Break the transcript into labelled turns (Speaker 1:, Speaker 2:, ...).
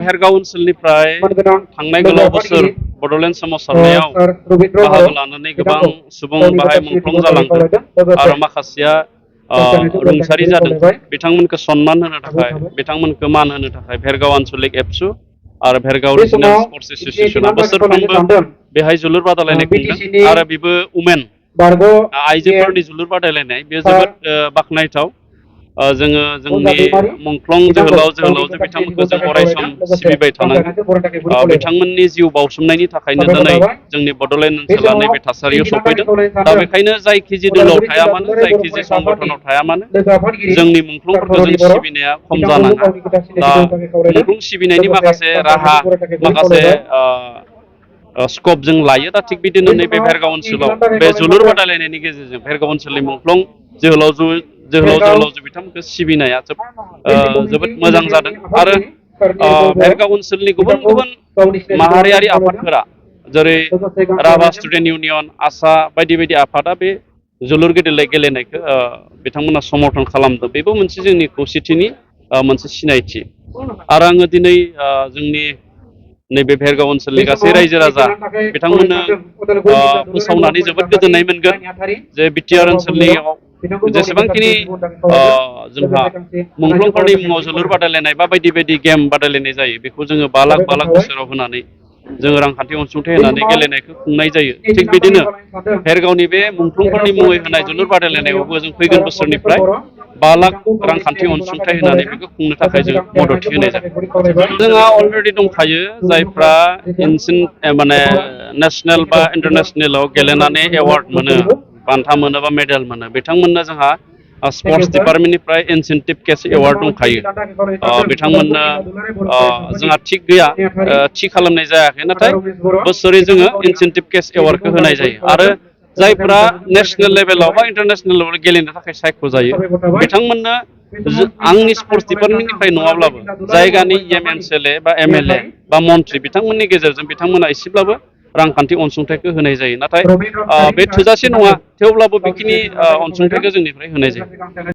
Speaker 1: भेरगाव ओनसोलनिफ्राय थांनाय गोलाव बोसोर बड'लेण्ड सोमावसारनायाव बाहागो लानानै गोबां सुबुं बाहाय मुंख्लं जालांदों आरो माखासेया रुंसारि जादों। बिथांमोनखौ सन्मान होनो थाखाय बिथांमोनखौ मान होनो थाखाय भेरगाव आन्चलिक एबसु आरो भेरगाव रिजनेल स्पर्ट्स एस'सियेसना बोसोरफ्रोमबो बेहाय जोलुर बादायलायनाय खुंदों आरो बेबो उमेन आइजोफोरनि जोलुर बादायलायनाय बेयो जोबोद बाख्नायथाव। जोङो जोंनि मुंख्लं जोहोलावजो बिथांमोनखौ जों अरायसम सिबिबाय थानांगौ। बिथांमोननि जिउ बाउसोमनायनि थाखायनो दिनै जोंनि बड'लेण्ड ओनसोला नैबे थासारियाव सफैदों। दा बेखायनो जायखि दोलोआव थाया मानो जायखि संगठनाव थाया मानो जोंनि मुंख्लंफोरखौ जों सिबिनाया खम जानाङा। दा मुंख्लं सिबिनायनि माखासे राहा माखासे स्कप जों लायो। दा थिग बिदिनो नैबे भेरगाव ओनसोलाव बे जोलुर बादायलायनायनि गेजेरजों भेरगाव ओनसोलनि मुंख्लं जोहोलावजो बिथांमोनखौ सिबिनाया जोबोद मोजां जादों आरो भेरगाव ओनसोलनि गुबुन गुबुन माहारियारि आफादफोरा जेरै राभा स्टुडेन्ट इउनियन आसा बायदि बायदि आफादा बे जोलुर गेलेनायखौ बिथांमोना समर्थन खालामदों। बेबो मोनसे जोंनि खौसेथिनि मोनसे सिनायथि। आरो आङो दिनै जोंनि नैबे भेरगाव ओनसोलनि गासै रायजो राजा बिथांमोननो फोसावनानै जोबोद गोजोननाय मोनगोन जे बिटिआर ओनसोलनियाव जेसेबांखिनि जोंहा मुंख्लंफोरनि मुङाव जोलुर बादायलायनाय बा बायदि बायदि गेम बादायलायनाय जायो बेखौ जोङो 5 लाख बोसोराव होनानै जोङो रांखान्थि अनसुंथाइ होनानै गेलेनायखौ खुंनाय जायो। थिग बिदिनो भेरगावनि बे मुंख्लंफोरनि मुङै होनाय जोलुर बादायलायनायावबो जों फैगोन बोसोरनिफ्राय 5 लाख रांखान्थि अनसुंथाइ होनानै बेखौ खुंनो थाखाय जों मददथि होनाय जागोन। जोंहा अलरेडि दंखायो जायफ्रा माने नेसनेल बा इन्टारनेसनेलाव गेलेनानै एवार्ड मोनो बान्था मोनो बा मेडेल मोनो बिथांमोननो जोंहा स्पर्ट्स डिपार्टमेन्टनिफ्राय इनसेन्टिभ केस एवार्ड दंखायो। बिथांमोननो जोंहा थिग गैया थि खालामनाय जायाखै नाथाय बोसोरै जोङो इनसेन्टिभ केस एवार्डखौ होनाय जायो। आरो जायफ्रा नेसनेल लेभेलाव बा इन्टारनेसनेल लेभेलाव गेलेनो थाखाय सायख'जायो बिथांमोननो आंनि स्पर्ट्स डिपार्टमेन्टनिफ्राय नङाब्लाबो जायगानि एमएलए बा एमएलए बा मन्त्रि बिथांमोननि गेजेरजों बिथांमोना एसेब्लाबो रांखान्थि अनसुंथाइखौ होनाय जायो। नाथाय बे थोजासे नङा थेवब्लाबो बेखिनि अनसुंथाइखौ जोंनिफ्राय होनाय जायो।